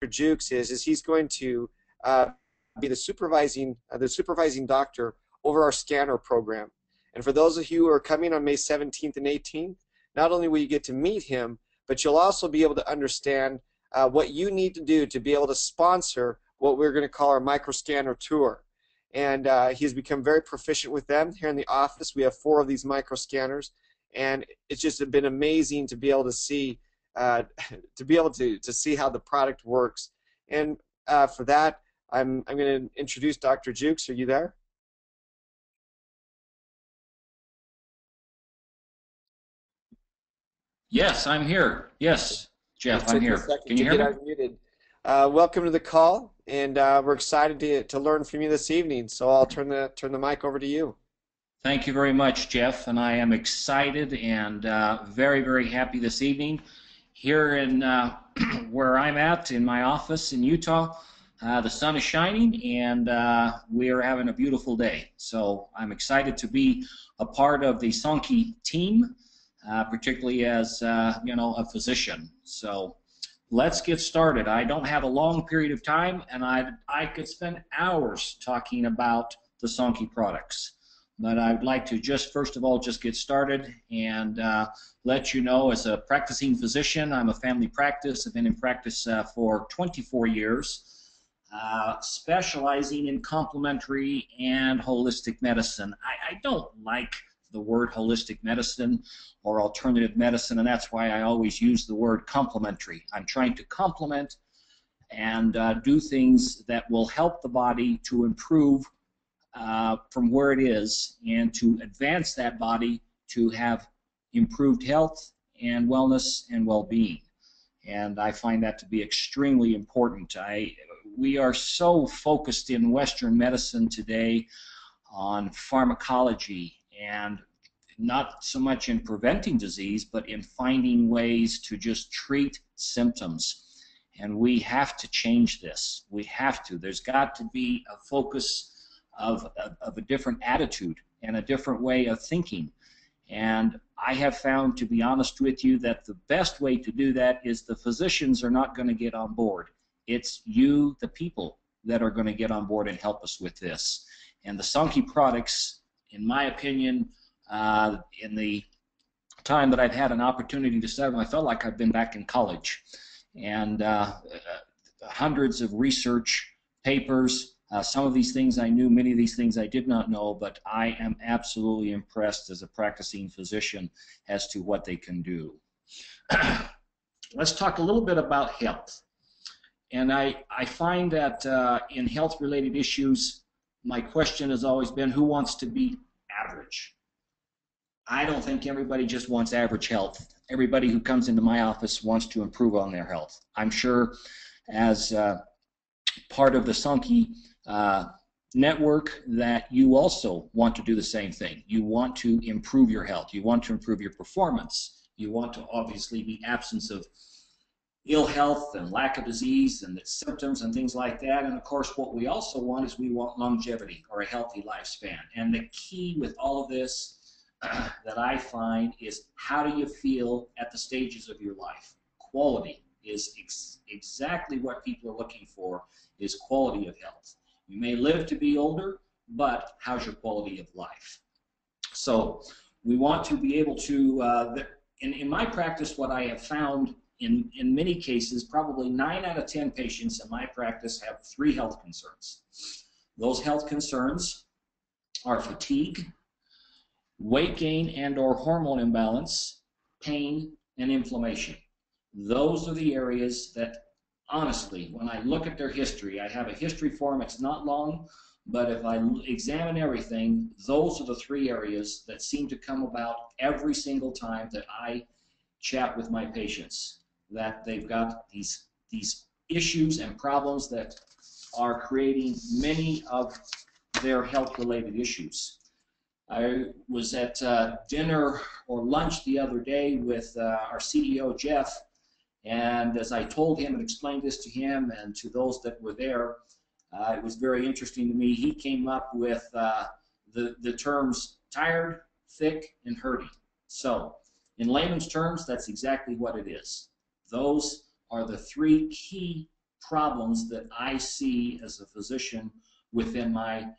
Dr. Jewkes is he's going to be the supervising doctor over our scanner program. And for those of you who are coming on May 17th and 18th, not only will you get to meet him, but you'll also be able to understand what you need to do to be able to sponsor what we're going to call our microscanner tour. And he's become very proficient with them. Here in the office, we have 4 of these microscanners, and it's just been amazing to be able to see to see how the product works. And for that, I'm going to introduce Dr. Jewkes. Are you there? Yes, I'm here. Yes, Jeff, I'm here. Can you hear me? Unmuted. Welcome to the call, and we're excited to learn from you this evening. So I'll turn the mic over to you. Thank you very much, Jeff, and I am excited and very, very happy this evening here in where I'm at in my office in Utah. The sun is shining, and we are having a beautiful day. So I'm excited to be a part of the Sanki team, particularly as a physician. So let's get started. I don't have a long period of time, and I could spend hours talking about the Sanki products. But I'd like to just first of all just get started and let you know, as a practicing physician, I'm a family practice. I've been in practice for 24 years, specializing in complementary and holistic medicine. I don't like the word holistic medicine or alternative medicine, and that's why I always use the word complementary. I'm trying to complement and do things that will help the body to improve from where it is and to advance that body to have improved health and wellness and well-being. And I find that to be extremely important. We are so focused in Western medicine today on pharmacology and not so much in preventing disease, but in finding ways to just treat symptoms. And we have to change this. We have to. There's got to be a focus of a different attitude and a different way of thinking. And I have found, to be honest with you, that the best way to do that is the physicians are not going to get on board. It's you, the people, that are going to get on board and help us with this. And the Sanki products, in my opinion, in the time that I've had an opportunity to study them, I felt like I've been back in college. And hundreds of research papers. Some of these things I knew, many of these things I did not know, but I am absolutely impressed as a practicing physician as to what they can do. Let's talk a little bit about health. And I find that in health-related issues, my question has always been, who wants to be average? I don't think everybody just wants average health. Everybody who comes into my office wants to improve on their health. I'm sure as part of the Sanki network that you also want to do the same thing. You want to improve your health. You want to improve your performance. You want to obviously be absence of ill health and lack of disease and its symptoms and things like that. And of course, what we also want is we want longevity or a healthy lifespan. And the key with all of this that I find is, how do you feel at the stages of your life? Quality is exactly what people are looking for, is quality of health. You may live to be older, but how's your quality of life? So we want to be able to, in my practice, what I have found in many cases, probably 9 out of 10 patients in my practice have 3 health concerns. Those health concerns are fatigue, weight gain and or hormone imbalance, pain, and inflammation. Those are the areas that, honestly, when I look at their history, I have a history form, it's not long, but if I examine everything, those are the 3 areas that seem to come about every single time that I chat with my patients, that they've got these issues and problems that are creating many of their health-related issues. I was at dinner or lunch the other day with our CEO, Jeff, and as I told him and explained this to him and to those that were there, it was very interesting to me. He came up with the terms tired, thick, and hurting. So in layman's terms, that's exactly what it is. Those are the 3 key problems that I see as a physician within my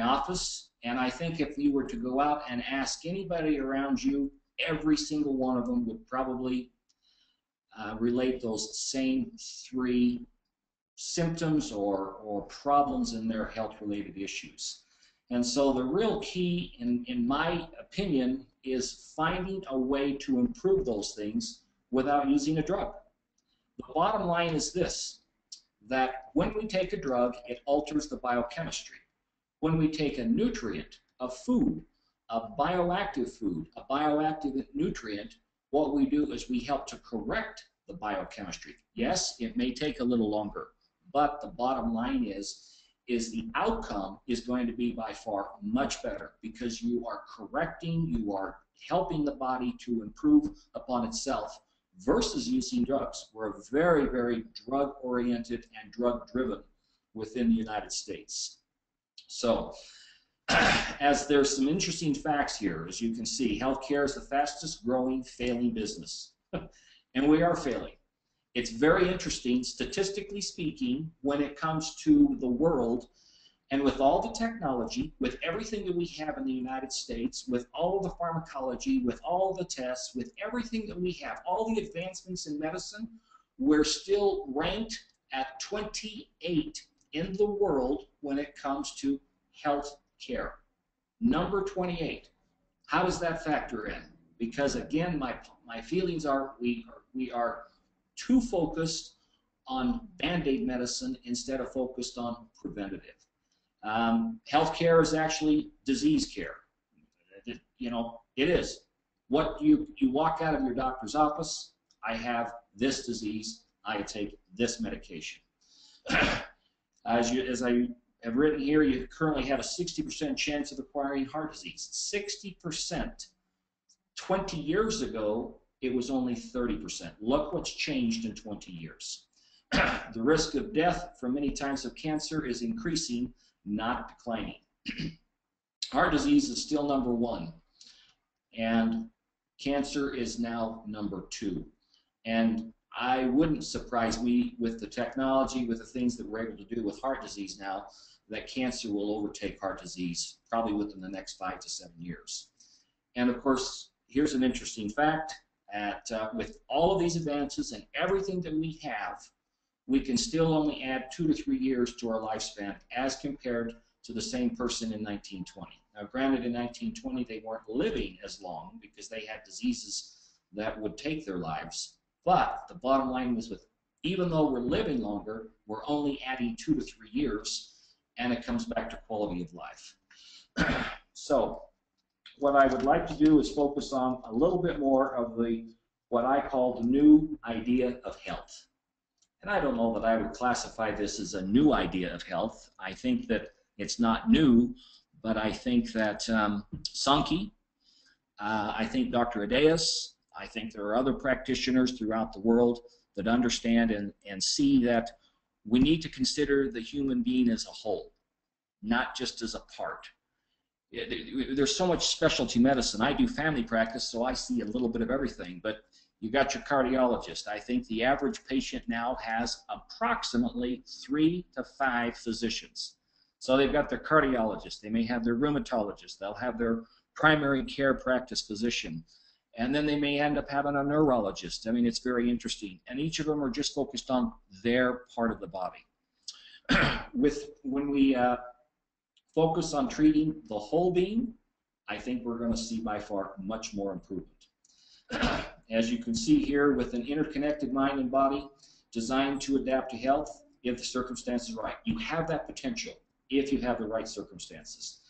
office. And I think if you were to go out and ask anybody around you, every single one of them would probably relate those same three symptoms or problems in their health-related issues. And so the real key, in my opinion, is finding a way to improve those things without using a drug. The bottom line is this, that when we take a drug, it alters the biochemistry. When we take a nutrient, a food, a bioactive nutrient, what we do is we help to correct the biochemistry. Yes, it may take a little longer, but the bottom line is the outcome is going to be by far much better because you are correcting, you are helping the body to improve upon itself versus using drugs. We're very, very drug-oriented and drug-driven within the United States. So, as there's some interesting facts here, as you can see, healthcare is the fastest growing failing business. And we are failing. It's very interesting, statistically speaking, when it comes to the world, and with all the technology, with everything that we have in the United States, with all the pharmacology, with all the tests, with everything that we have, all the advancements in medicine, we're still ranked at 28 in the world when it comes to health care. Number 28. How does that factor in? Because again, my feelings are we are too focused on Band-Aid medicine instead of focused on preventative. Healthcare is actually disease care. You know, it is. What you walk out of your doctor's office, I have this disease, I take this medication. As I have written here, you currently have a 60% chance of acquiring heart disease. 60%. 20 years ago, it was only 30%. Look what's changed in 20 years. The risk of death from many types of cancer is increasing, not declining. Heart disease is still number 1, and cancer is now number 2. And I wouldn't surprise me with the technology, with the things that we're able to do with heart disease now, that cancer will overtake heart disease probably within the next 5 to 7 years. And of course, here's an interesting fact. With all of these advances and everything that we have, we can still only add 2 to 3 years to our lifespan as compared to the same person in 1920. Now, granted, in 1920, they weren't living as long because they had diseases that would take their lives. But the bottom line was, even though we're living longer, we're only adding 2 to 3 years, and it comes back to quality of life. So, what I would like to do is focus on a little bit more of what I call the new idea of health. And I don't know that I would classify this as a new idea of health. I think that it's not new, but I think that Sanki, I think Dr. Adeas, I think there are other practitioners throughout the world that understand and see that we need to consider the human being as a whole, not just as a part. There's so much specialty medicine. I do family practice, so I see a little bit of everything, but you got your cardiologist. I think the average patient now has approximately 3 to 5 physicians. So they've got their cardiologist, they may have their rheumatologist, they'll have their primary care practice physician, and then they may end up having a neurologist. I mean, it's very interesting. And each of them are just focused on their part of the body. When we focus on treating the whole being, I think we're going to see by far much more improvement. As you can see here, with an interconnected mind and body designed to adapt to health if the circumstances are right. You have that potential if you have the right circumstances.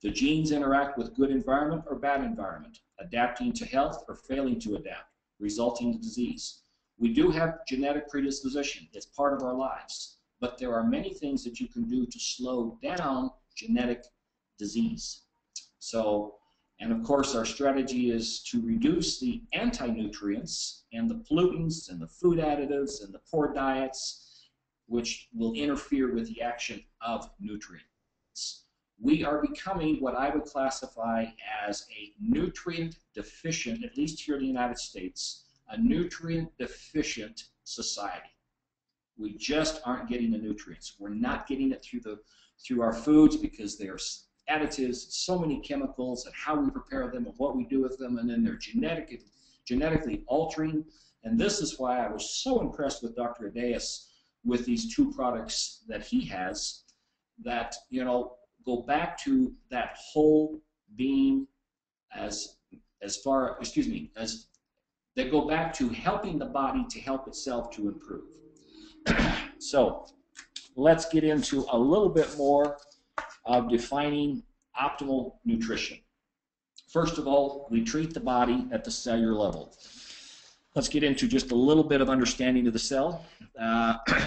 The genes interact with good environment or bad environment, adapting to health or failing to adapt, resulting in disease. We do have genetic predisposition. It's part of our lives. But there are many things that you can do to slow down genetic disease. So, and of course, our strategy is to reduce the anti-nutrients and the pollutants and the food additives and the poor diets, which will interfere with the action of nutrients. We are becoming what I would classify as a nutrient deficient, at least here in the United States, a nutrient deficient society. We just aren't getting the nutrients. We're not getting it through our foods because there's additives, so many chemicals, and how we prepare them and what we do with them, and then they're genetically altering. And this is why I was so impressed with Dr. Adeas with these two products that he has that, you know, go back to that whole being as that go back to helping the body to help itself to improve. So let's get into a little bit more of defining optimal nutrition. First of all, we treat the body at the cellular level. Let's get into just a little bit of understanding of the cell.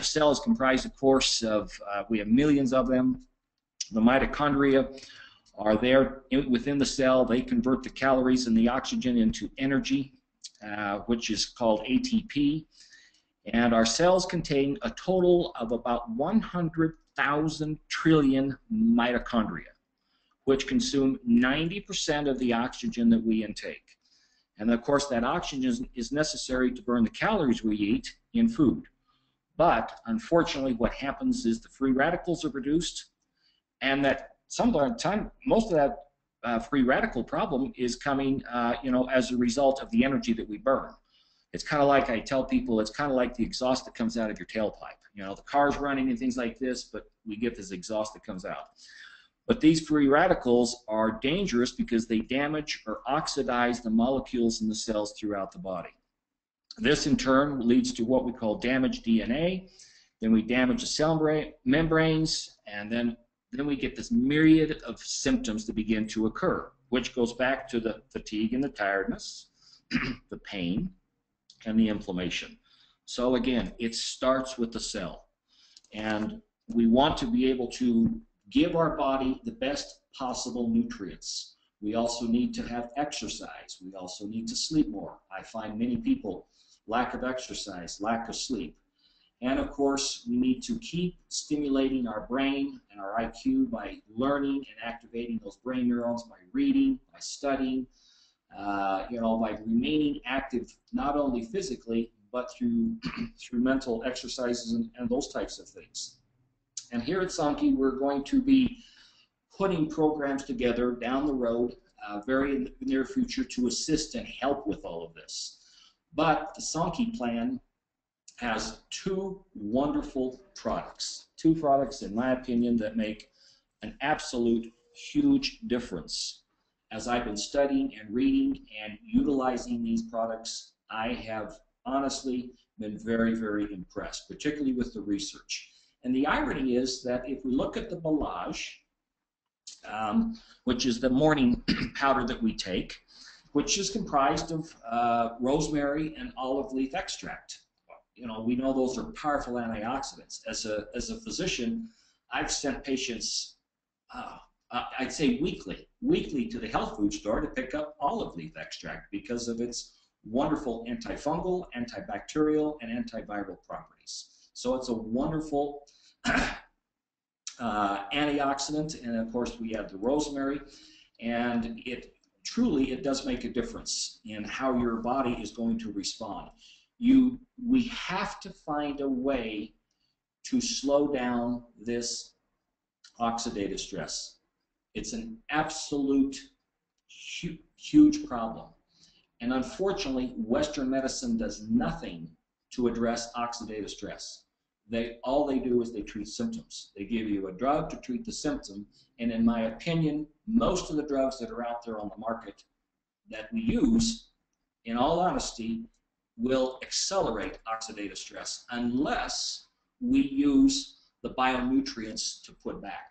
Cell is comprised, of course, of, we have millions of them. The mitochondria are there within the cell. They convert the calories and the oxygen into energy, which is called ATP. And our cells contain a total of about 100,000 trillion mitochondria, which consume 90% of the oxygen that we intake. And of course, that oxygen is necessary to burn the calories we eat in food. But unfortunately, what happens is the free radicals are produced, and that some of the time, most of that free radical problem is coming, you know, as a result of the energy that we burn. It's kind of like, I tell people, it's kind of like the exhaust that comes out of your tailpipe. You know, the car's running and things like this, but we get this exhaust that comes out. But these free radicals are dangerous because they damage or oxidize the molecules in the cells throughout the body. This in turn leads to what we call damaged DNA. Then we damage the cell membranes, and then we get this myriad of symptoms that begin to occur, which goes back to the fatigue and the tiredness, the pain, and the inflammation. So again, it starts with the cell. And we want to be able to give our body the best possible nutrients. We also need to have exercise. We also need to sleep more. I find many people, lack of exercise, lack of sleep. And of course, we need to keep stimulating our brain and our IQ by learning and activating those brain neurons, by reading, by studying, you know, by remaining active not only physically, but through mental exercises and those types of things. And here at Sanki, we're going to be putting programs together down the road, very in the near future, to assist and help with all of this. But the Sanki plan has two wonderful products. Two products, in my opinion, that make an absolute huge difference. As I've been studying and reading and utilizing these products, I have honestly been very, very impressed, particularly with the research. And the irony is that if we look at the Boylage, which is the morning powder that we take, which is comprised of rosemary and olive leaf extract. You know, we know those are powerful antioxidants. As a physician, I've sent patients, I'd say weekly to the health food store to pick up olive leaf extract because of its wonderful antifungal, antibacterial, and antiviral properties. So it's a wonderful antioxidant, and of course we have the rosemary, and it does make a difference in how your body is going to respond. We have to find a way to slow down this oxidative stress. It's an absolute huge problem. And unfortunately, Western medicine does nothing to address oxidative stress. All they do is they treat symptoms. They give you a drug to treat the symptom, and in my opinion, most of the drugs that are out there on the market that we use, in all honesty, will accelerate oxidative stress unless we use the bionutrients to put back.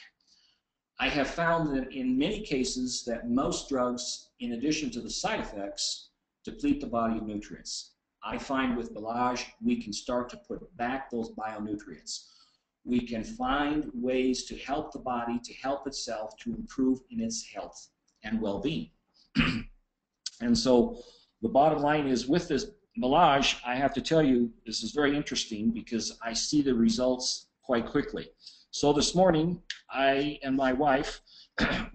I have found that in many cases that most drugs, in addition to the side effects, deplete the body of nutrients. I find with Boylage, we can start to put back those bionutrients. We can find ways to help the body to help itself to improve in its health and well-being. And so the bottom line is, with this Boylage, I have to tell you, this is very interesting because I see the results quite quickly. So this morning, I and my wife,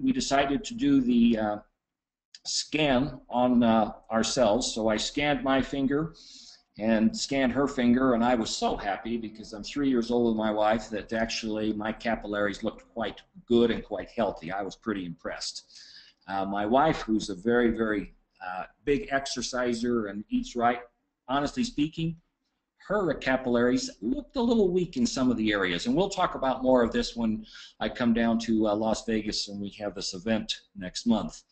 we decided to do the scan on ourselves. So I scanned my finger, and scanned her finger, and I was so happy because I'm 3 years older than my wife that actually my capillaries looked quite good and quite healthy. I was pretty impressed. My wife, who's a very, very big exerciser and eats right, honestly speaking, her capillaries looked a little weak in some of the areas, and we'll talk about more of this when I come down to Las Vegas and we have this event next month.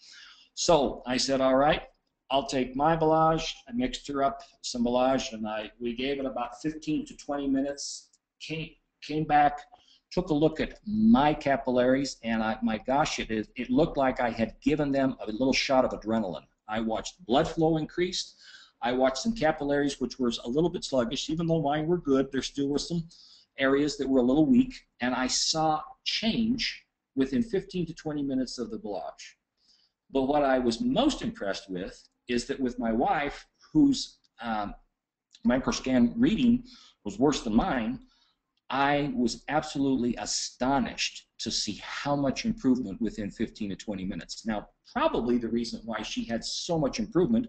So I said, all right, I'll take my Balage. I mixed her up some Balage, and we gave it about 15 to 20 minutes. Came back, took a look at my capillaries, and my gosh, it looked like I had given them a little shot of adrenaline. I watched blood flow increased. I watched some capillaries which were a little bit sluggish, even though mine were good. There still were some areas that were a little weak, and I saw change within 15 to 20 minutes of the Balage. But what I was most impressed with is that with my wife, whose microscan reading was worse than mine, I was absolutely astonished to see how much improvement within 15 to 20 minutes. Now, probably the reason why she had so much improvement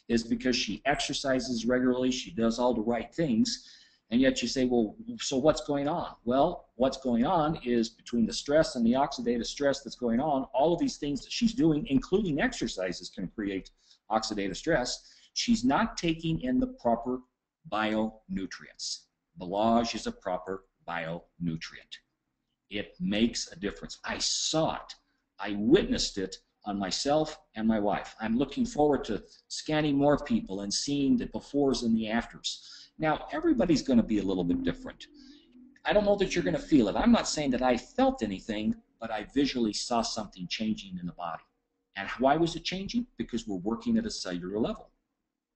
is because she exercises regularly, she does all the right things, and yet you say, well, so what's going on? Well, what's going on is between the stress and the oxidative stress that's going on, all of these things that she's doing, including exercises, can create oxidative stress. She's not taking in the proper bionutrients. Balage is a proper bionutrient. It makes a difference. I saw it. I witnessed it on myself and my wife. I'm looking forward to scanning more people and seeing the befores and the afters. Now, everybody's going to be a little bit different. I don't know that you're going to feel it. I'm not saying that I felt anything, but I visually saw something changing in the body. And why was it changing? Because we're working at a cellular level.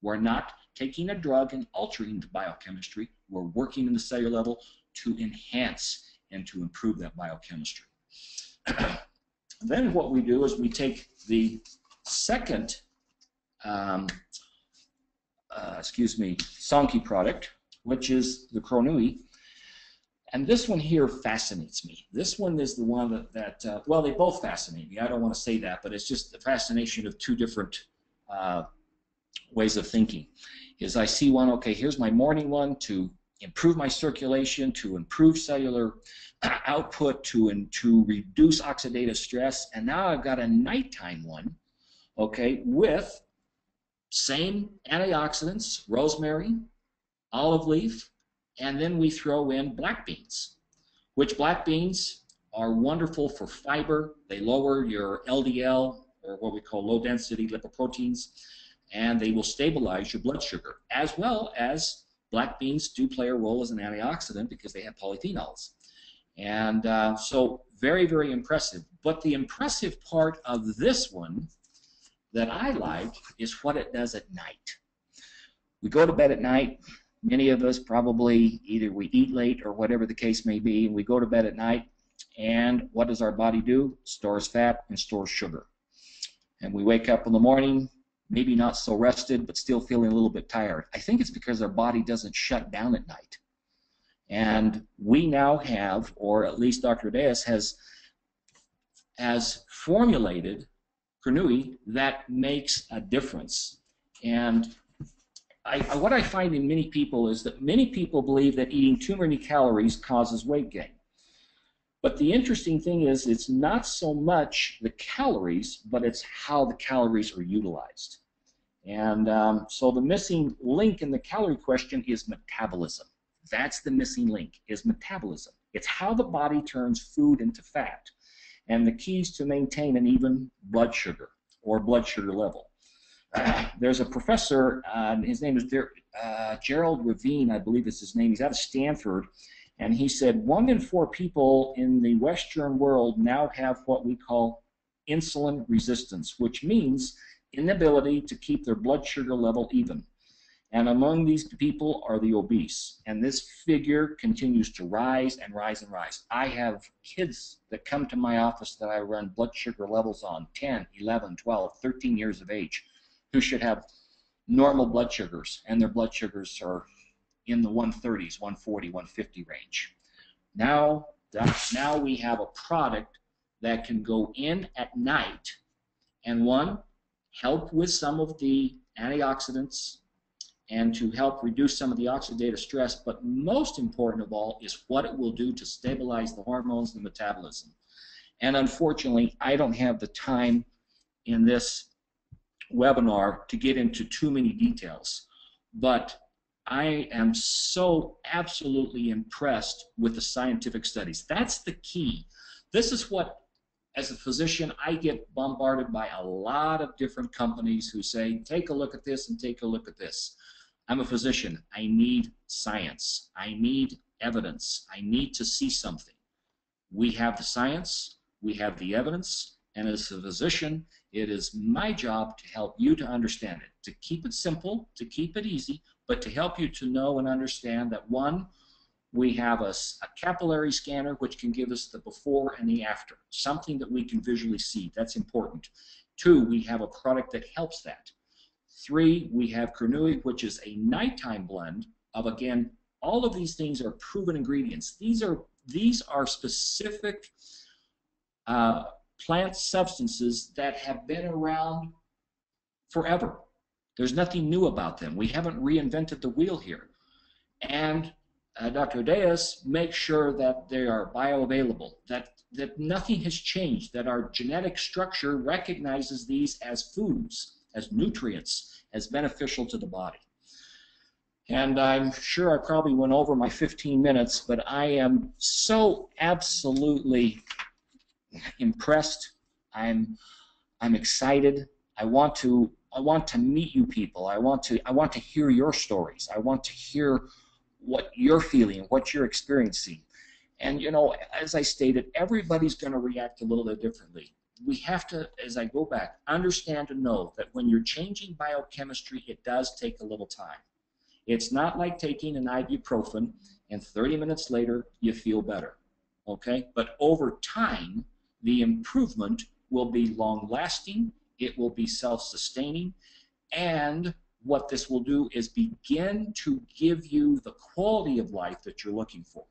We're not taking a drug and altering the biochemistry. We're working in the cellular level to enhance and to improve that biochemistry. Then what we do is we take the second, Sanki product, which is the Kronui, and this one here fascinates me. This one is the one that well, they both fascinate me. I don't want to say that, but it's just the fascination of two different ways of thinking. Is I see one, okay, here's my morning one to improve my circulation, to improve cellular output, to reduce oxidative stress, and now I've got a nighttime one, okay, with same antioxidants, rosemary, olive leaf, and then we throw in black beans, which black beans are wonderful for fiber. They lower your LDL, or what we call low density lipoproteins, and they will stabilize your blood sugar, as well as black beans do play a role as an antioxidant because they have polyphenols. And so very, very impressive. But the impressive part of this one that I like is what it does at night. We go to bed at night. Many of us probably either we eat late or whatever the case may be, and we go to bed at night, and what does our body do? Stores fat and stores sugar. And we wake up in the morning, maybe not so rested, but still feeling a little bit tired. I think it's because our body doesn't shut down at night. And we now have, or at least Dr. Deas has formulated Kronui that makes a difference. And what I find in many people is that many people believe that eating too many calories causes weight gain. But the interesting thing is it's not so much the calories, but it's how the calories are utilized. And so the missing link in the calorie question is metabolism. That's the missing link, is metabolism. It's how the body turns food into fat. And the keys to maintain an even blood sugar or blood sugar level. There's a professor, his name is Gerald Ravine, I believe is his name. He's out of Stanford. And he said 1 in 4 people in the Western world now have what we call insulin resistance, which means inability to keep their blood sugar level even. And among these people are the obese. And this figure continues to rise and rise and rise. I have kids that come to my office that I run blood sugar levels on, 10, 11, 12, 13 years of age, who should have normal blood sugars, and their blood sugars are in the 130s, 140, 150 range. Now we have a product that can go in at night and, one, help with some of the antioxidants and to help reduce some of the oxidative stress, but most important of all is what it will do to stabilize the hormones and the metabolism. And unfortunately, I don't have the time in this webinar to get into too many details, but I am so absolutely impressed with the scientific studies. That's the key. This is what, as a physician, I get bombarded by a lot of different companies who say, take a look at this and take a look at this. I'm a physician. I need science. I need evidence. I need to see something. We have the science, we have the evidence, and as a physician, it is my job to help you to understand it, to keep it simple, to keep it easy, but to help you to know and understand that, one, we have a capillary scanner which can give us the before and the after, something that we can visually see. That's important. Two, we have a product that helps that. Three, we have Kernui, which is a nighttime blend of, again, all of these things are proven ingredients. These are specific plant substances that have been around forever. There's nothing new about them. We haven't reinvented the wheel here. And Dr. Deas makes sure that they are bioavailable, that nothing has changed, that our genetic structure recognizes these as foods, as nutrients, as beneficial to the body. And I'm sure I probably went over my 15 minutes, but I am so absolutely impressed. I'm excited. I want to meet you people. I want to hear your stories. I want to hear what you're feeling, what you're experiencing. And you know, as I stated, everybody's going to react a little bit differently. We have to, as I go back, understand and know that when you're changing biochemistry, it does take a little time. It's not like taking an ibuprofen and 30 minutes later you feel better, okay? But over time, the improvement will be long-lasting, it will be self-sustaining, and what this will do is begin to give you the quality of life that you're looking for.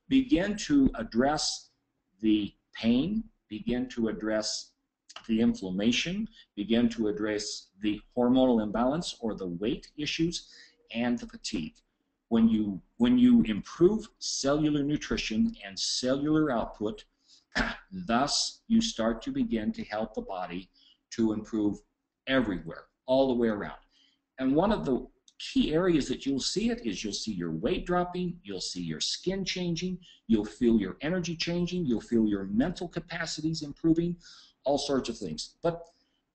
Begin to address the pain, begin to address the inflammation, begin to address the hormonal imbalance or the weight issues, and the fatigue. When you improve cellular nutrition and cellular output, thus you start to begin to help the body to improve everywhere, all the way around. And one of the key areas that you'll see it is you'll see your weight dropping, you'll see your skin changing, you'll feel your energy changing, you'll feel your mental capacities improving, all sorts of things. But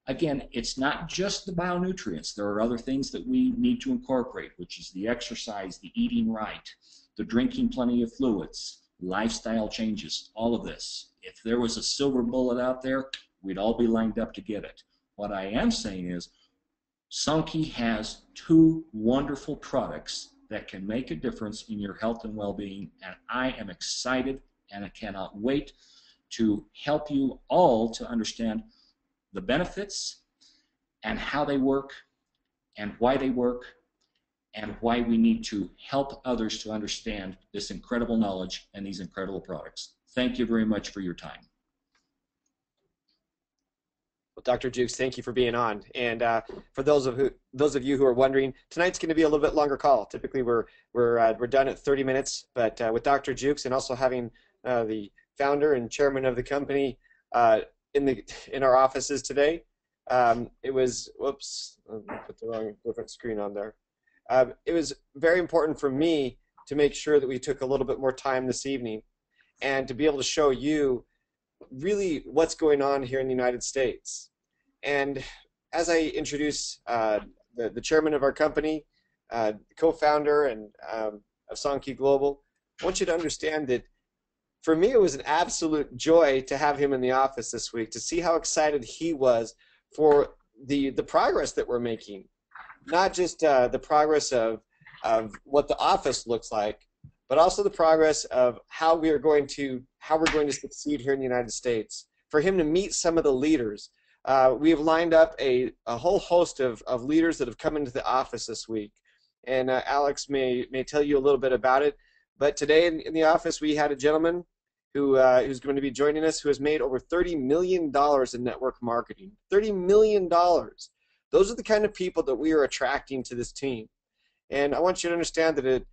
again, it's not just the bionutrients. There are other things that we need to incorporate, which is the exercise, the eating right, the drinking plenty of fluids, lifestyle changes, all of this. If there was a silver bullet out there, we'd all be lined up to get it. What I am saying is Sanki has two wonderful products that can make a difference in your health and well-being, and I am excited and I cannot wait to help you all to understand the benefits and how they work and why they work and why we need to help others to understand this incredible knowledge and these incredible products. Thank you very much for your time. Well, Dr. Jewkes, thank you for being on. And for those of you who are wondering, tonight's going to be a little bit longer call. Typically, we're done at 30 minutes, but with Dr. Jewkes and also having the founder and chairman of the company in our offices today, it was whoops, I put the wrong different screen on there. It was very important for me to make sure that we took a little bit more time this evening and to be able to show you really what's going on here in the United States. And as I introduce the chairman of our company, co-founder and of Sanki Global, I want you to understand that for me it was an absolute joy to have him in the office this week, to see how excited he was for the progress that we're making. Not just the progress of what the office looks like, but also the progress of how we're going to succeed here in the United States. For him to meet some of the leaders, we have lined up a whole host of leaders that have come into the office this week, and Alex may tell you a little bit about it. But today in the office we had a gentleman who's going to be joining us who has made over $30 million in network marketing. $30 million. Those are the kind of people that we are attracting to this team. And I want you to understand that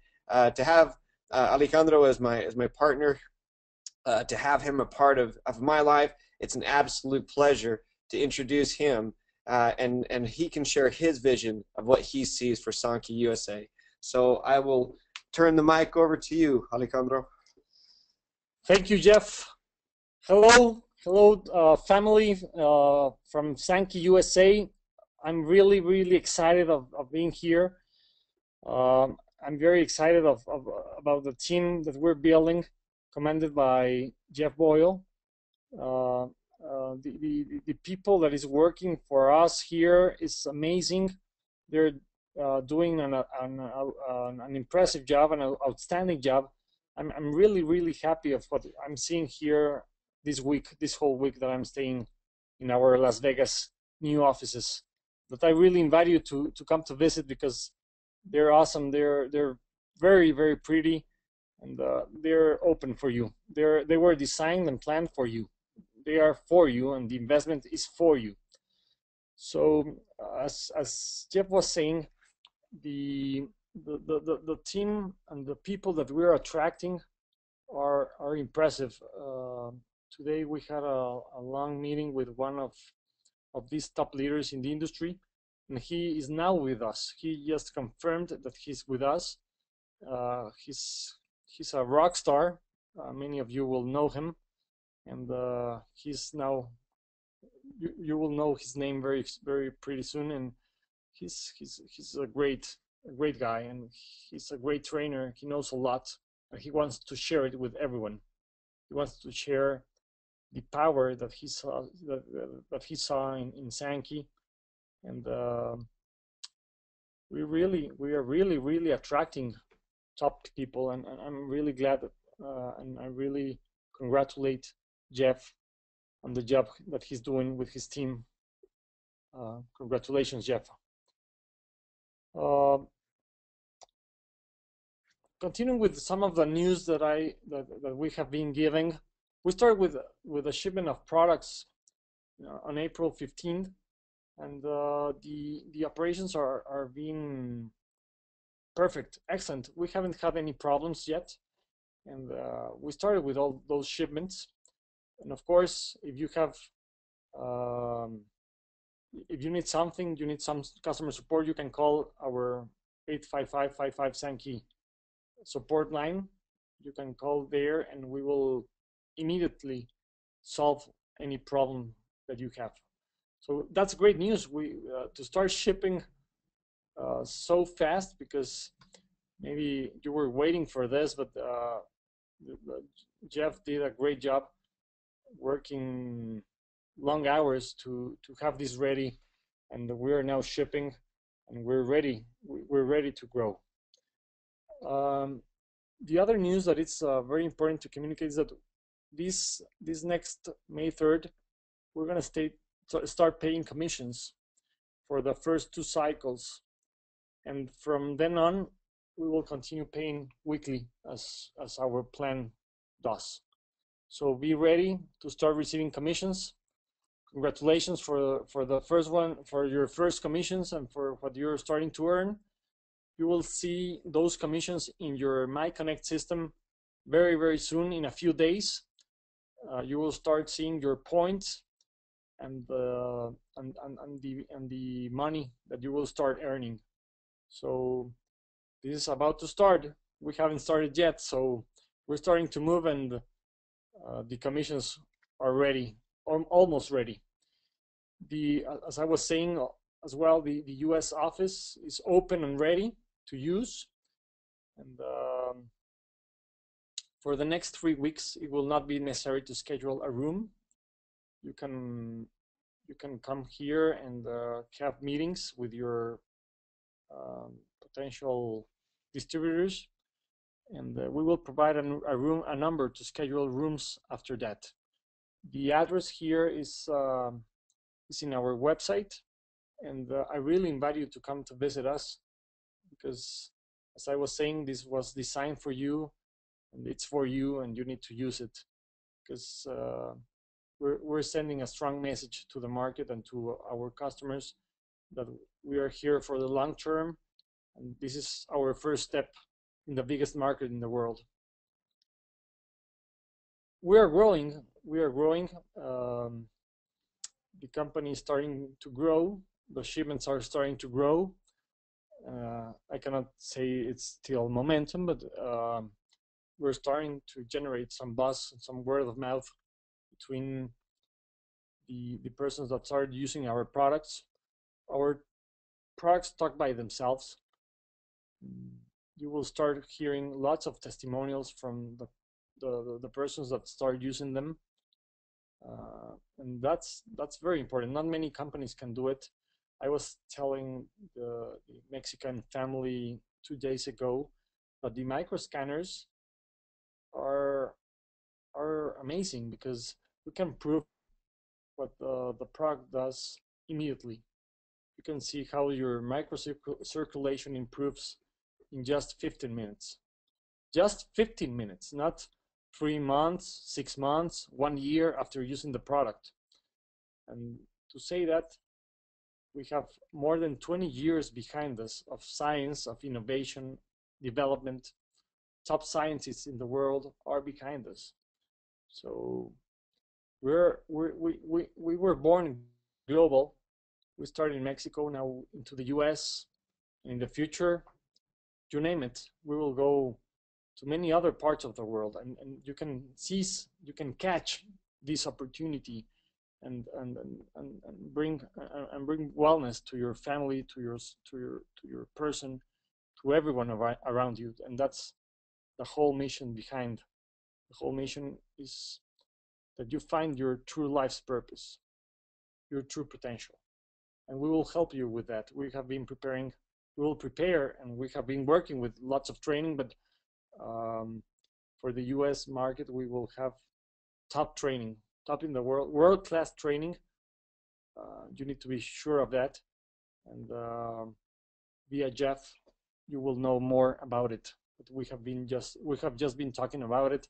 to have Alejandro as my partner, to have him a part of my life, it's an absolute pleasure to introduce him, and he can share his vision of what he sees for Sanki USA. So I will turn the mic over to you, Alejandro. Thank you, Jeff. Hello, family from Sanki USA. I'm really excited of being here. I'm very excited about the team that we're building, commanded by Jeff Boyle. The people that is working for us here is amazing. They're doing an impressive job, an outstanding job. I'm really happy of what I'm seeing here this whole week that I'm staying in our Las Vegas new offices. But I really invite you to come to visit, because they're awesome. They're very pretty, and they're open for you. They were designed and planned for you. They are for you, and the investment is for you. So as Jeff was saying, the team and the people that we're attracting are impressive. Today we had a long meeting with one of these top leaders in the industry, and he is now with us. He just confirmed that he's with us. He's a rock star. Many of you will know him, and he's now. You will know his name very pretty soon, and he's a great guy, and he's a great trainer. He knows a lot, and he wants to share it with everyone. He wants to share the power that he saw in Sanki, and we are really attracting top people, and I'm really glad and I really congratulate Jeff on the job that he's doing with his team. Congratulations, Jeff. Continuing with some of the news that we have been giving, we start with a shipment of products on April 15th, and the operations are being perfect, excellent. We haven't had any problems yet, and we started with all those shipments. And of course, if you have if you need something, you need some customer support, you can call our 855-55 Sanki support line. You can call there, and we will immediately solve any problem that you have. So that's great news. We to start shipping so fast, because maybe you were waiting for this, but Jeff did a great job working long hours to have this ready, and we are now shipping, and we're ready to grow. The other news that it's very important to communicate is that this next May 3rd, we're going to start paying commissions for the first 2 cycles, and from then on we will continue paying weekly as our plan does. So be ready to start receiving commissions. Congratulations for the first one, for your first commissions, and for what you're starting to earn. You will see those commissions in your MyConnect system very soon. In a few days, you will start seeing your points and the money that you will start earning. So this is about to start. We haven't started yet, so we're starting to move, and the commissions are ready, almost ready. As I was saying as well, the US office is open and ready to use, and for the next 3 weeks it will not be necessary to schedule a room. You can come here and have meetings with your potential distributors, and we will provide a number to schedule rooms after that. The address here is in our website, and I really invite you to come to visit us, because as I was saying, this was designed for you, and it's for you, and you need to use it, because we're sending a strong message to the market and to our customers that we are here for the long term, And this is our first step in the biggest market in the world. We are growing. We are growing. The company is starting to grow. The shipments are starting to grow. I cannot say it's still momentum, but we're starting to generate some buzz, some word of mouth between the persons that started using our products. Our products talk by themselves. You will start hearing lots of testimonials from the persons that start using them, and that's very important. Not many companies can do it. I was telling the Mexican family 2 days ago that the micro scanners are amazing because we can prove what the product does immediately. You can see how your microcirculation improves in just 15 minutes. Just 15 minutes, not 3 months, 6 months, 1 year after using the product. And to say that, we have more than 20 years behind us of science, of innovation, development. Top scientists in the world are behind us. So we were born global. We started in Mexico, now into the US. In the future, you name it, we will go to many other parts of the world, and you can seize, you can catch this opportunity and bring wellness to your family, to your person, to everyone around you. And that's the whole mission behind. The whole mission is that you find your true life's purpose, your true potential, and we will help you with that. We have been preparing, we will prepare, and we have been working with lots of training, but for the US market, we will have top training, top in the world-class training. You need to be sure of that. And via Jeff, you will know more about it. But we have just been talking about it,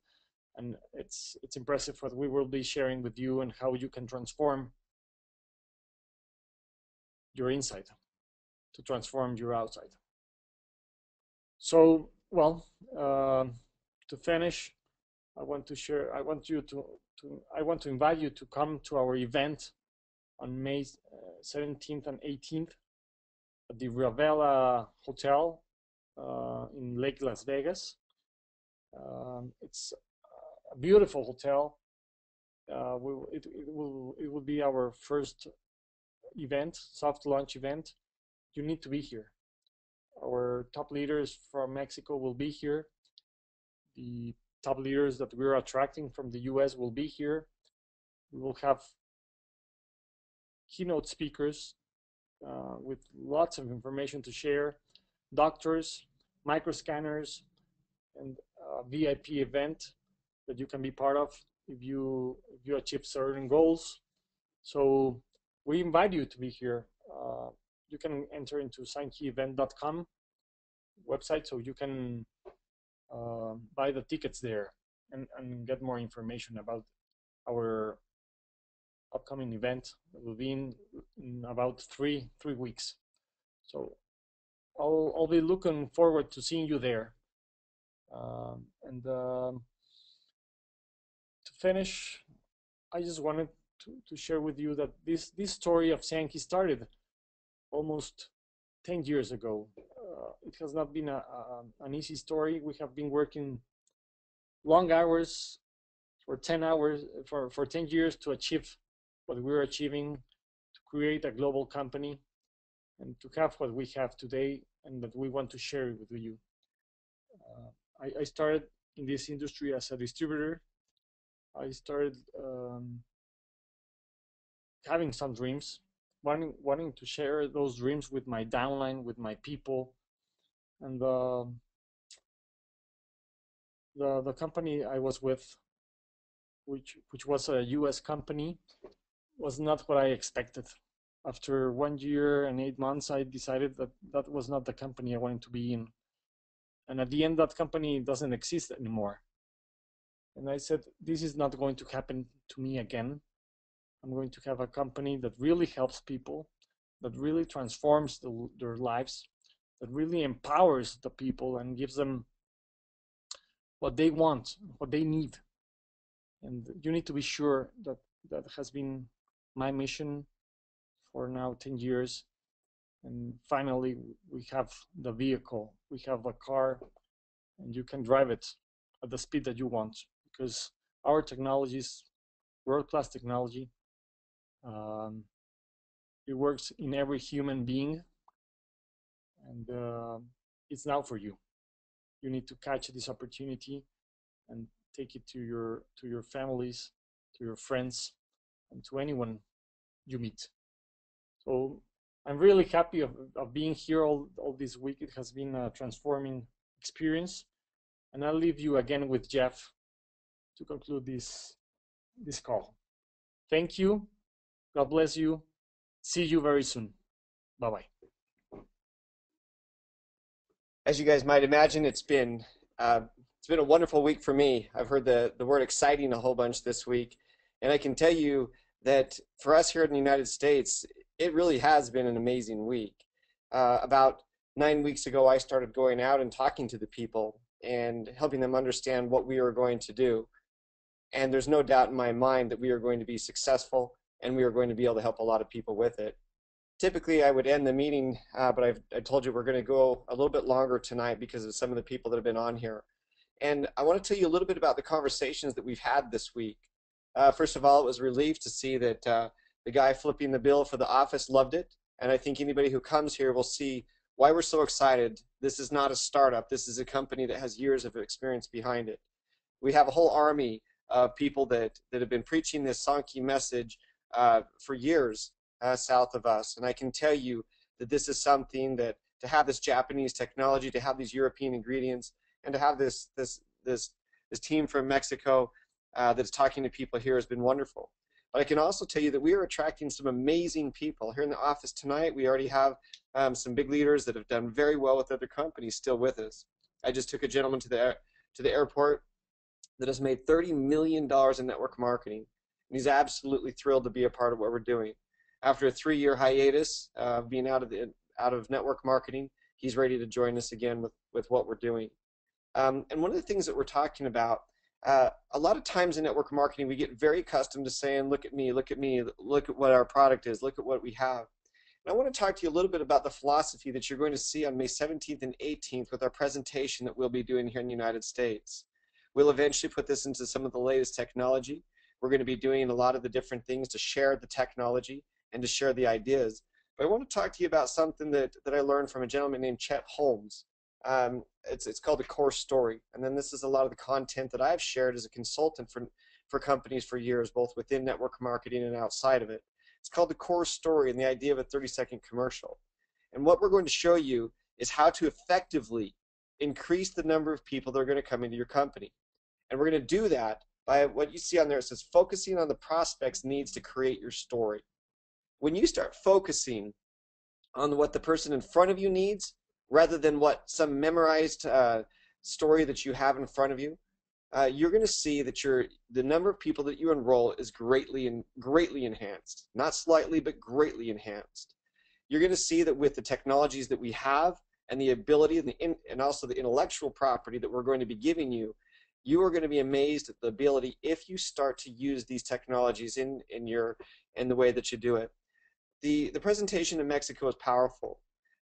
and it's impressive what we will be sharing with you and how you can transform your inside to transform your outside. So, well, to finish, I want to invite you to come to our event on May 17th and 18th at the Ravella Hotel in Lake Las Vegas. It's a beautiful hotel. It will be our first event, soft launch event. You need to be here. Our top leaders from Mexico will be here. The top leaders that we're attracting from the US will be here. We will have keynote speakers with lots of information to share, doctors, microscanners, and a VIP event that you can be part of if you achieve certain goals. So we invite you to be here. You can enter into sankievent.com website, so you can buy the tickets there and get more information about our upcoming event that will be in about three weeks. So I'll be looking forward to seeing you there. And to finish, I just wanted to share with you that this story of Sanki started almost 10 years ago. It has not been an easy story. We have been working long hours for 10 hours for 10 years to achieve what we're achieving, to create a global company, and to have what we have today, and that we want to share it with you. I started in this industry as a distributor. I started having some dreams, wanting to share those dreams with my downline, with my people. And the company I was with, which was a US company, was not what I expected. After 1 year and 8 months, I decided that that was not the company I wanted to be in. And at the end, that company doesn't exist anymore. And I said, this is not going to happen to me again. I'm going to have a company that really helps people, that really transforms their lives, that really empowers the people and gives them what they want, what they need. And you need to be sure that that has been my mission for now 10 years. And finally, we have the vehicle, we have a car, and you can drive it at the speed that you want, because our technology is world-class technology. It works in every human being, and it's now for you. You need to catch this opportunity and take it to your families, to your friends, and to anyone you meet. So I'm really happy of being here all this week. It has been a transforming experience. And I'll leave you again with Jeff to conclude this call. Thank you. God bless you. See you very soon. Bye-bye. As you guys might imagine, it's been a wonderful week for me. I've heard the word exciting a whole bunch this week, and I can tell you that for us here in the United States, it really has been an amazing week. About 9 weeks ago, I started going out and talking to the people and helping them understand what we are going to do. And there's no doubt in my mind that we are going to be successful, and we are going to be able to help a lot of people with it. Typically, I would end the meeting, but I told you we're going to go a little bit longer tonight because of some of the people that have been on here. And I want to tell you a little bit about the conversations that we've had this week. First of all, it was a relief to see that the guy flipping the bill for the office loved it. And I think anybody who comes here will see why we're so excited. This is not a startup. This is a company that has years of experience behind it. We have a whole army of people that have been preaching this Sanki message for years south of us. And I can tell you that this is something that to have this Japanese technology, to have these European ingredients, and to have this team from Mexico that's talking to people here has been wonderful. But I can also tell you that we are attracting some amazing people. Here in the office tonight, we already have some big leaders that have done very well with other companies still with us. I just took a gentleman to the airport that has made $30 million in network marketing, and he's absolutely thrilled to be a part of what we're doing. After a 3-year hiatus of being out of network marketing, he's ready to join us again with what we're doing. And one of the things that we're talking about, a lot of times in network marketing, we get very accustomed to saying, look at me, look at me, look at what our product is, look at what we have. And I want to talk to you a little bit about the philosophy that you're going to see on May 17th and 18th with our presentation that we'll be doing here in the United States. We'll eventually put this into some of the latest technology. We're going to be doing a lot of the different things to share the technology and to share the ideas. But I want to talk to you about something that I learned from a gentleman named Chet Holmes. It's called the core story. And then this is a lot of the content that I've shared as a consultant for companies for years, both within network marketing and outside of it. It's called the core story and the idea of a 30-second commercial. And what we're going to show you is how to effectively increase the number of people that are going to come into your company. And we're going to do that by what you see on there. It says focusing on the prospect's needs to create your story. When you start focusing on what the person in front of you needs, rather than what some memorized story that you have in front of you, you're going to see that the number of people that you enroll is greatly enhanced. Not slightly, but greatly enhanced. You're going to see that with the technologies that we have and the ability and also the intellectual property that we're going to be giving you, you are going to be amazed at the ability if you start to use these technologies in the way that you do it. The presentation in Mexico is powerful,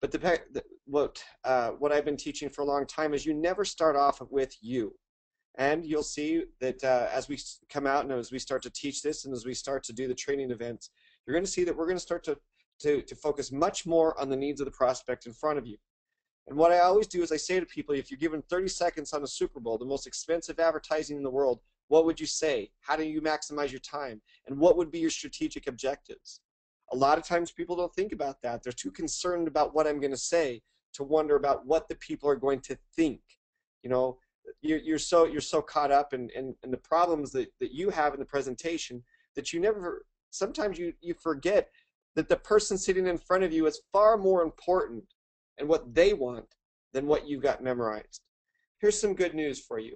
but what I've been teaching for a long time is you never start off with you. And you'll see that as we come out and as we start to teach this and as we start to do the training events, you're going to see that we're going to start to focus much more on the needs of the prospect in front of you. And what I always do is I say to people, if you're given 30 seconds on the Super Bowl, the most expensive advertising in the world, what would you say? How do you maximize your time? And what would be your strategic objectives? A lot of times people don't think about that. They're too concerned about what I'm going to say to wonder about what the people are going to think. You know, you're so caught up in the problems that you have in the presentation that sometimes you forget that the person sitting in front of you is far more important and what they want than what you got memorized. Here's some good news for you.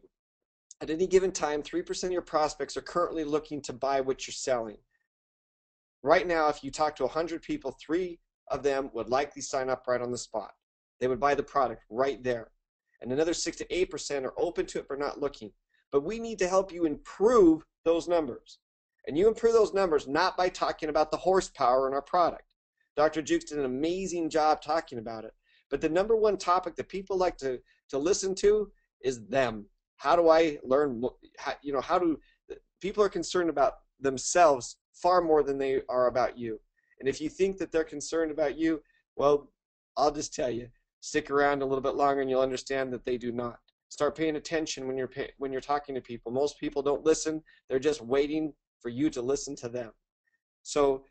At any given time, 3% of your prospects are currently looking to buy what you're selling. Right now, if you talk to 100 people, 3 of them would likely sign up right on the spot. They would buy the product right there. And another 6 to 8% are open to it but not looking. But we need to help you improve those numbers. And you improve those numbers not by talking about the horsepower in our product. Dr. Jewkes did an amazing job talking about it. But the number one topic that people like to listen to is them. How do I learn? How do people are concerned about themselves far more than they are about you. And if you think that they're concerned about you, well, I'll just tell you, stick around a little bit longer and you'll understand that they do not. Start paying attention when you're talking to people. Most people don't listen. They're just waiting for you to listen to them. So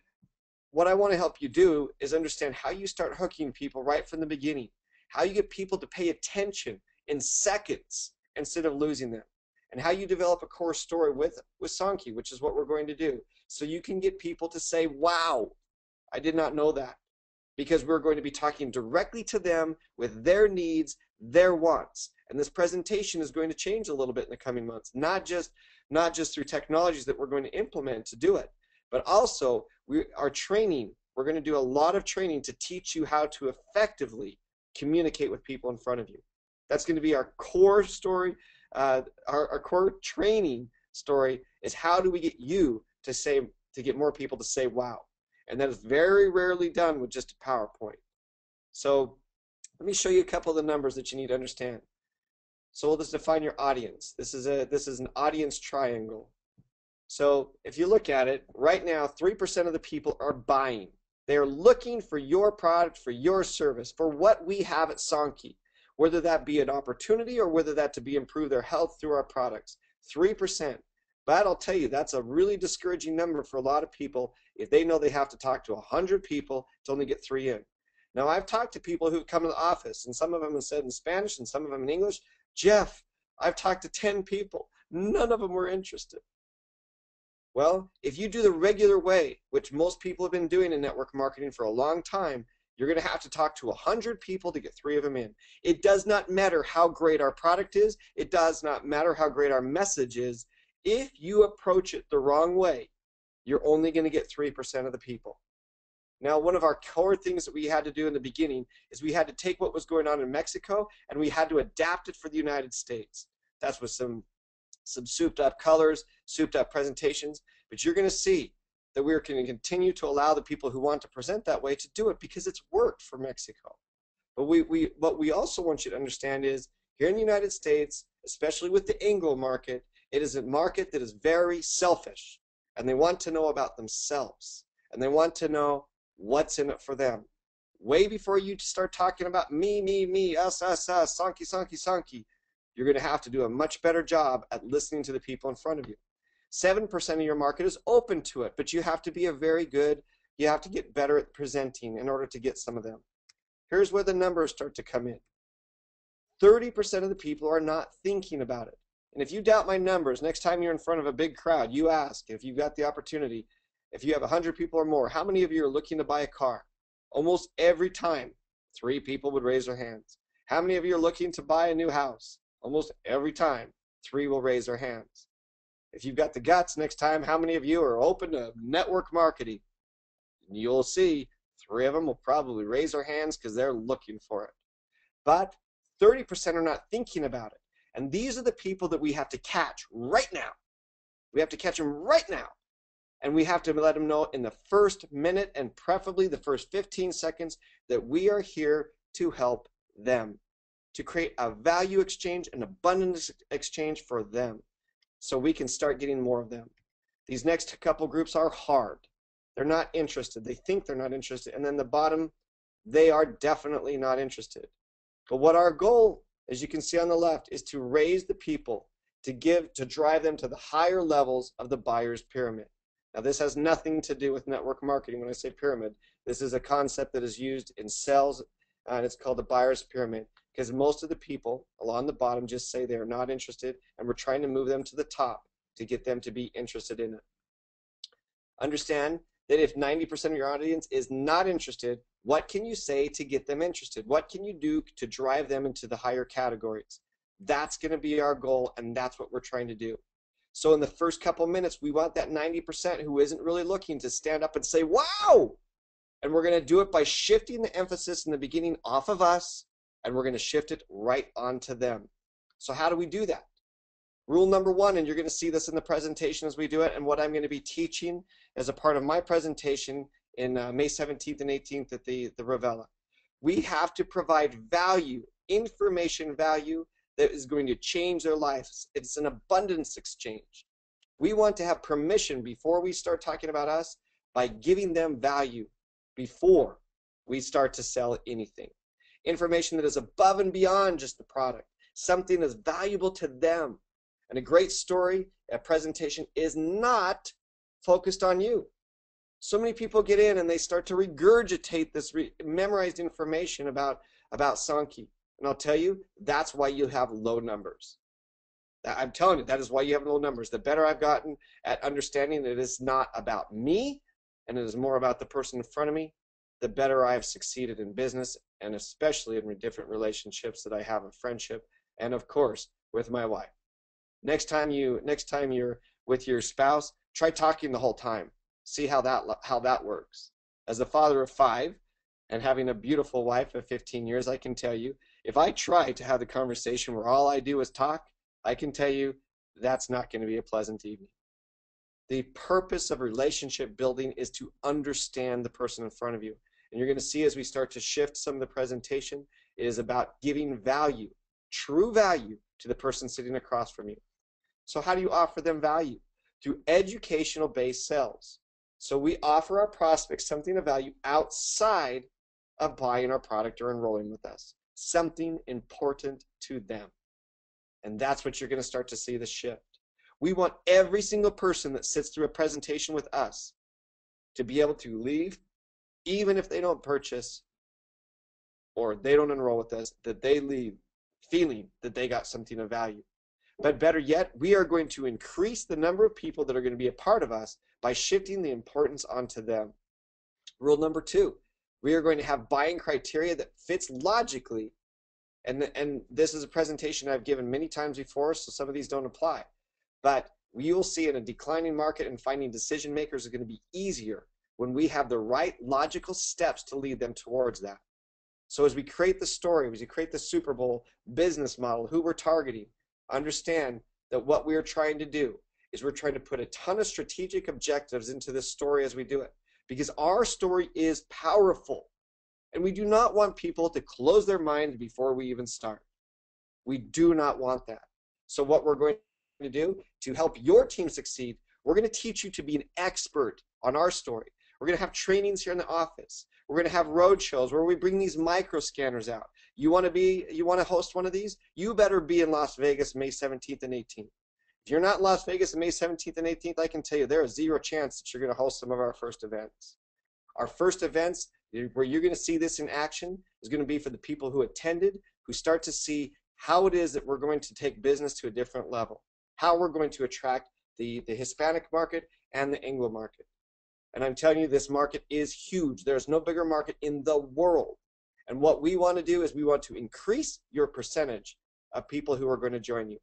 what I want to help you do is understand how you start hooking people right from the beginning, how you get people to pay attention in seconds instead of losing them, and how you develop a core story with Sanki, which is what we're going to do, so you can get people to say, wow, I did not know that, because we're going to be talking directly to them with their needs, their wants. And this presentation is going to change a little bit in the coming months, not just through technologies that we're going to implement to do it, but also our training. We're going to do a lot of training to teach you how to effectively communicate with people in front of you. That's going to be our core story. Our core training story is how do we get you to get more people to say wow. And that is very rarely done with just a PowerPoint. So let me show you a couple of the numbers that you need to understand. So we'll just define your audience. This is an audience triangle. So if you look at it, right now 3% of the people are buying. They are looking for your product, for your service, for what we have at Sanki, whether that be an opportunity or whether that to be improve their health through our products. 3%. But I'll tell you, that's a really discouraging number for a lot of people if they know they have to talk to 100 people to only get 3 in. Now, I've talked to people who've come to the office, and some of them have said in Spanish and some of them in English, Jeff, I've talked to 10 people. None of them were interested. Well, if you do the regular way, which most people have been doing in network marketing for a long time, you're going to have to talk to 100 people to get 3 of them in. It does not matter how great our product is. It does not matter how great our message is. If you approach it the wrong way, you're only going to get 3% of the people. Now, one of our core things that we had to do in the beginning is we had to take what was going on in Mexico and we had to adapt it for the United States. That's with some souped up colors, souped up presentations, but you're going to see that we're going to continue to allow the people who want to present that way to do it because it's worked for Mexico. But what we also want you to understand is here in the United States, especially with the Anglo market, it is a market that is very selfish, and they want to know about themselves, and they want to know what's in it for them. Way before you start talking about me, us, Sanki, Sanki, Sanki, you're going to have to do a much better job at listening to the people in front of you. 7% of your market is open to it, but you have to be you have to get better at presenting in order to get some of them. Here's where the numbers start to come in. 30% of the people are not thinking about it. And if you doubt my numbers, next time you're in front of a big crowd, you ask, if you've got the opportunity, if you have 100 people or more, how many of you are looking to buy a car? Almost every time, 3 people would raise their hands. How many of you are looking to buy a new house? Almost every time, 3 will raise their hands. If you've got the guts next time, how many of you are open to network marketing? You'll see 3 of them will probably raise their hands because they're looking for it. But 30% are not thinking about it. And these are the people that we have to catch right now. We have to catch them right now. And we have to let them know in the first minute and preferably the first 15 seconds that we are here to help them, to create a value exchange, an abundance exchange for them, so we can start getting more of them. These next couple groups are hard. They're not interested. They think they're not interested. And then the bottom, they are definitely not interested. But what our goal, as you can see on the left, is to raise the people, to drive them to the higher levels of the buyer's pyramid. Now, this has nothing to do with network marketing. When I say pyramid, this is a concept that is used in sales, and it's called the buyer's pyramid, because most of the people along the bottom just say they're not interested, and we're trying to move them to the top to get them to be interested in it. Understand that if 90% of your audience is not interested, what can you say to get them interested? What can you do to drive them into the higher categories? That's going to be our goal, and that's what we're trying to do. So in the first couple minutes, we want that 90% who isn't really looking to stand up and say, wow! And we're going to do it by shifting the emphasis in the beginning off of us and we're going to shift it right onto them. So how do we do that? Rule number one, and you're going to see this in the presentation as we do it, and what I'm going to be teaching as a part of my presentation in May 17th and 18th at the Ravella. We have to provide value, information value that is going to change their lives. It's an abundance exchange. We want to have permission before we start talking about us by giving them value before we start to sell anything. Information that is above and beyond just the product, something that's valuable to them. And a great story, a presentation is not focused on you. So many people get in and they start to regurgitate this memorized information about Sanki. And I'll tell you, that's why you have low numbers. I'm telling you, that is why you have low numbers. The better I've gotten at understanding that it is not about me and it is more about the person in front of me, the better I've succeeded in business and especially in different relationships that I have, a friendship, and of course, with my wife. Next time you're with your spouse, try talking the whole time. See how that works. As a father of 5 and having a beautiful wife of 15 years, I can tell you, if I try to have the conversation where all I do is talk, I can tell you that's not going to be a pleasant evening. The purpose of relationship building is to understand the person in front of you. And you're going to see as we start to shift some of the presentation, it is about giving value, true value, to the person sitting across from you. So how do you offer them value? Through educational-based sales. So we offer our prospects something of value outside of buying our product or enrolling with us. Something important to them. And that's what you're going to start to see the shift. We want every single person that sits through a presentation with us to be able to leave, even if they don't purchase or they don't enroll with us, that they leave feeling that they got something of value. But better yet, we are going to increase the number of people that are going to be a part of us by shifting the importance onto them. Rule number 2, we are going to have buying criteria that fits logically. And this is a presentation I've given many times before, so some of these don't apply. But we will see in a declining market and finding decision makers is going to be easier when we have the right logical steps to lead them towards that. So as we create the story, as we create the Super Bowl business model, who we're targeting, understand that what we are trying to do is we're trying to put a ton of strategic objectives into this story as we do it. Because our story is powerful. And we do not want people to close their minds before we even start. We do not want that. So what we're going to do to help your team succeed, we're going to teach you to be an expert on our story. We're going to have trainings here in the office. We're going to have road shows where we bring these micro scanners out. You want to host one of these? You better be in Las Vegas May 17th and 18th. If you're not in Las Vegas on May 17th and 18th, I can tell you there is zero chance that you're going to host some of our first events. Our first events where you're going to see this in action is going to be for the people who attended, who start to see how it is that we're going to take business to a different level, how we're going to attract the Hispanic market and the Anglo market. And I'm telling you, this market is huge. There's no bigger market in the world. And what we want to do is we want to increase your percentage of people who are going to join you.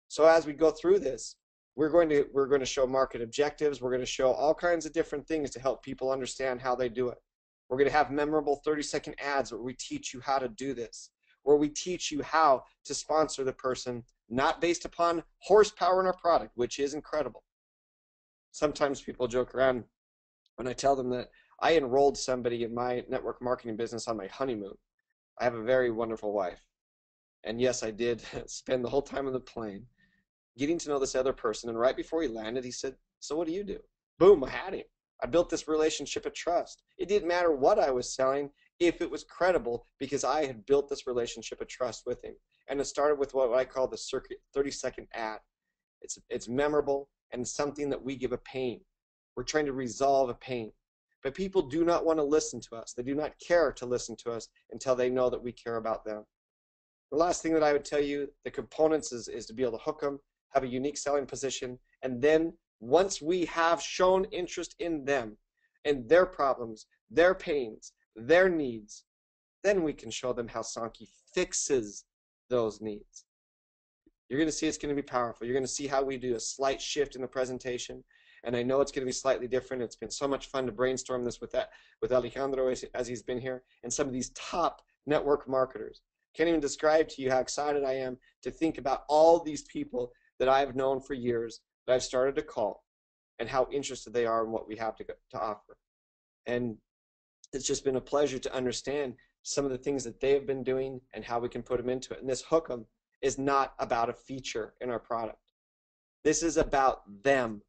So as we go through this, we're going to show market objectives. We're going to show all kinds of different things to help people understand how they do it. We're going to have memorable 30-second ads where we teach you how to do this, where we teach you how to sponsor the person, not based upon horsepower in our product, which is incredible. Sometimes people joke around when I tell them that I enrolled somebody in my network marketing business on my honeymoon. I have a very wonderful wife. And yes, I did spend the whole time on the plane getting to know this other person. And right before he landed, he said, "So what do you do?" Boom, I had him. I built this relationship of trust. It didn't matter what I was selling if it was credible because I had built this relationship of trust with him. And it started with what I call the circuit 30-second ad. It's memorable and something that we give a pain. We're trying to resolve a pain. But people do not want to listen to us. They do not care to listen to us until they know that we care about them. The last thing that I would tell you, the components is to be able to hook them, have a unique selling position, and then once we have shown interest in them and their problems, their pains, their needs, then we can show them how Sanki fixes those needs. You're going to see it's going to be powerful. You're going to see how we do a slight shift in the presentation. And I know it's going to be slightly different. It's been so much fun to brainstorm this with Alejandro as he's been here and some of these top network marketers. Can't even describe to you how excited I am to think about all these people that I've known for years that I've started to call and how interested they are in what we have to offer. And it's just been a pleasure to understand some of the things that they have been doing and how we can put them into it. And this hook 'em is not about a feature in our product. This is about them.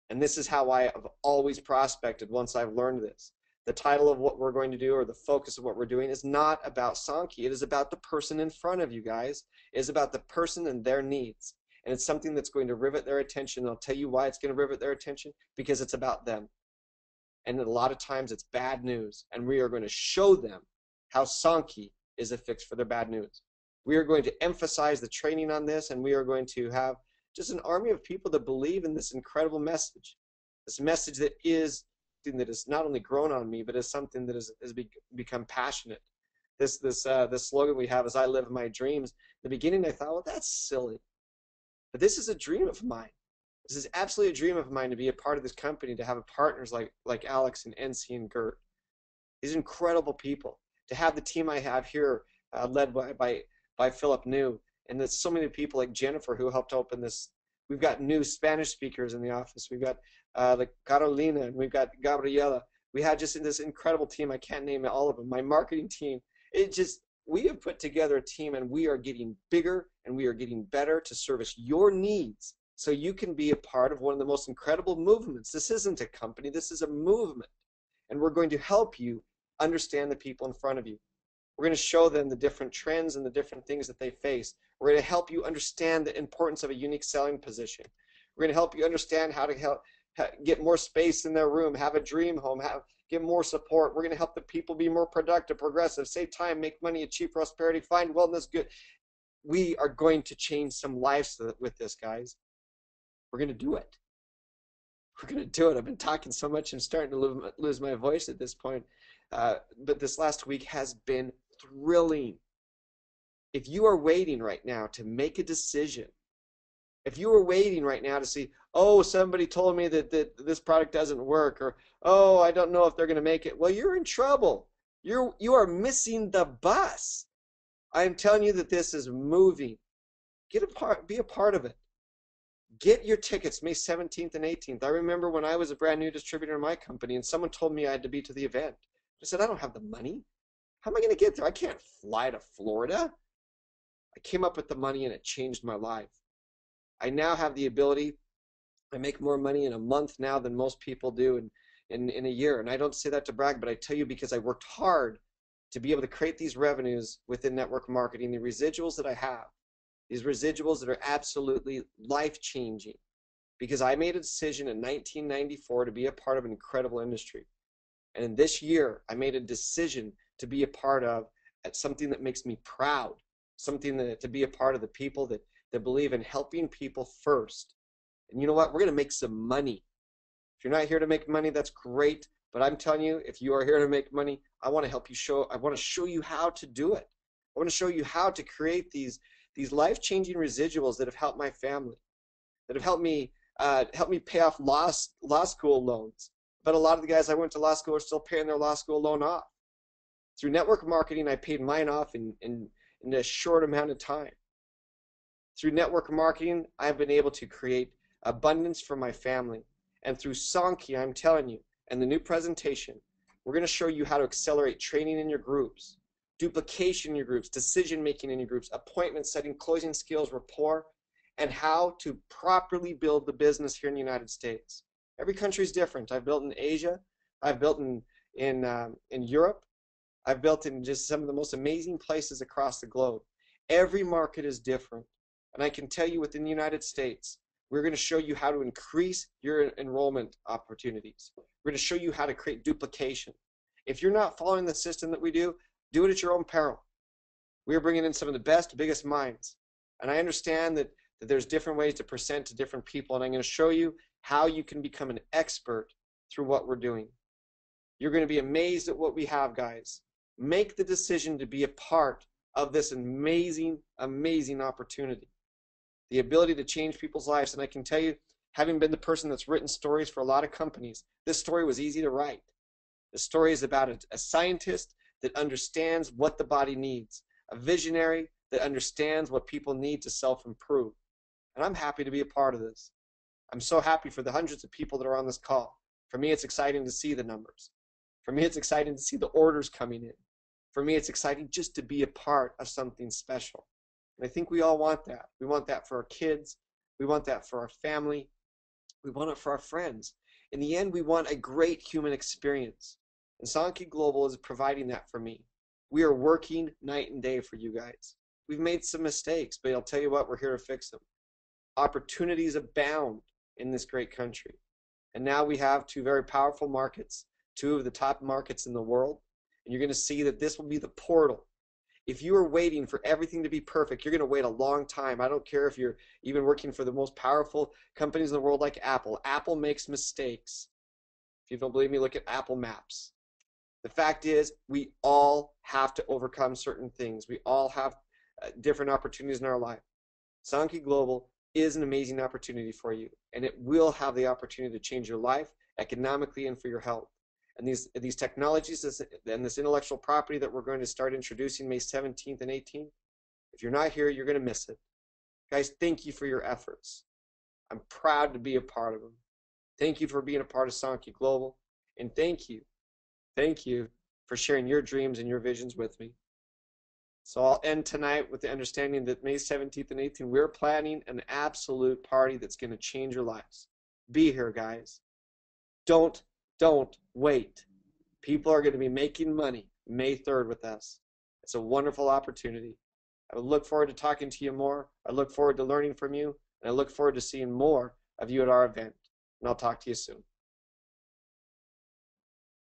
And this is how I have always prospected once I've learned this. The title of what we're going to do or the focus of what we're doing is not about Sanki. It is about the person in front of you guys. It is about the person and their needs. And it's something that's going to rivet their attention. And I'll tell you why it's going to rivet their attention, because it's about them. And a lot of times it's bad news. And we are going to show them how Sanki is a fix for their bad news. We are going to emphasize the training on this, and we are going to have just an army of people that believe in this incredible message. This message that is something that has not only grown on me, but is something that has become passionate. This slogan we have is "I live my dreams." In the beginning, I thought, well, that's silly. But this is a dream of mine. This is absolutely a dream of mine to be a part of this company, to have partners like Alex and NC and Gert. These incredible people. To have the team I have here, led by Philip New, and there's so many people like Jennifer who helped open this. We've got new Spanish speakers in the office. We've got like Carolina, and we've got Gabriela. We have just this incredible team. I can't name all of them. My marketing team. We have put together a team, and we are getting bigger and we are getting better to service your needs, so you can be a part of one of the most incredible movements. This isn't a company. This is a movement, and we're going to help you understand the people in front of you. We're going to show them the different trends and the different things that they face. We're going to help you understand the importance of a unique selling position. We're going to help you understand how to get more space in their room, have a dream home, get more support. We're going to help the people be more productive, progressive, save time, make money, achieve prosperity, find wellness, good. We are going to change some lives with this, guys. We're going to do it. We're going to do it. I've been talking so much and starting to lose my voice at this point. But this last week has been thrilling. If you are waiting right now to make a decision, if you are waiting right now to see, oh, somebody told me that this product doesn't work, or oh, I don't know if they're going to make it, well, you're in trouble. You are missing the bus. I am telling you that this is moving. Be a part of it. Get your tickets May 17th and 18th. I remember when I was a brand new distributor in my company and someone told me I had to be to the event. I said, I don't have the money. How am I going to get there? I can't fly to Florida. I came up with the money and it changed my life. I now have the ability. I make more money in a month now than most people do in a year. And I don't say that to brag, but I tell you because I worked hard to be able to create these revenues within network marketing, the residuals that I have, these residuals that are absolutely life-changing, because I made a decision in 1994 to be a part of an incredible industry. And in this year, I made a decision to be a part of something that makes me proud, something to be a part of the people that believe in helping people first. And you know what? We're going to make some money. If you're not here to make money, that's great. But I'm telling you, if you are here to make money, I want to help you I want to show you how to do it. I want to show you how to create these life-changing residuals that have helped my family, that have helped me pay off law school loans. But a lot of the guys I went to law school are still paying their law school loan off. Through network marketing, I paid mine off in a short amount of time. Through network marketing, I've been able to create abundance for my family. And through Sanki, I'm telling you, and the new presentation, we're going to show you how to accelerate training in your groups, duplication in your groups, decision-making in your groups, appointment setting, closing skills, rapport, and how to properly build the business here in the United States. Every country is different. I've built in Asia. I've built in Europe. I've built in just some of the most amazing places across the globe. Every market is different. And I can tell you within the United States, we're going to show you how to increase your enrollment opportunities. We're going to show you how to create duplication. If you're not following the system that we do it at your own peril. We are bringing in some of the best, biggest minds. And I understand that there's different ways to present to different people, and I'm going to show you how you can become an expert through what we're doing. You're going to be amazed at what we have, guys. Make the decision to be a part of this amazing, amazing opportunity. The ability to change people's lives. And I can tell you, having been the person that's written stories for a lot of companies, this story was easy to write. The story is about a scientist that understands what the body needs, a visionary that understands what people need to self-improve. And I'm happy to be a part of this. I'm so happy for the hundreds of people that are on this call. For me, it's exciting to see the numbers. For me, it's exciting to see the orders coming in. For me, it's exciting just to be a part of something special. And I think we all want that. We want that for our kids. We want that for our family. We want it for our friends. In the end, we want a great human experience. And Sanki Global is providing that for me. We are working night and day for you guys. We've made some mistakes, but I'll tell you what, we're here to fix them. Opportunities abound in this great country. And now we have two very powerful markets, two of the top markets in the world. And you're going to see that this will be the portal. If you are waiting for everything to be perfect, you're going to wait a long time. I don't care if you're even working for the most powerful companies in the world like Apple. Apple makes mistakes. If you don't believe me, look at Apple Maps. The fact is, we all have to overcome certain things. We all have different opportunities in our life. Sanki Global is an amazing opportunity for you, and it will have the opportunity to change your life economically and for your health. And these technologies and this intellectual property that we're going to start introducing May 17th and 18th, if you're not here, you're going to miss it. Guys, thank you for your efforts. I'm proud to be a part of them. Thank you for being a part of Sanki Global, and thank you for sharing your dreams and your visions with me. So I'll end tonight with the understanding that May 17th and 18th, we're planning an absolute party that's going to change your lives. Be here, guys. Don't wait. People are going to be making money May 3rd with us. It's a wonderful opportunity. I look forward to talking to you more. I look forward to learning from you. And I look forward to seeing more of you at our event. And I'll talk to you soon.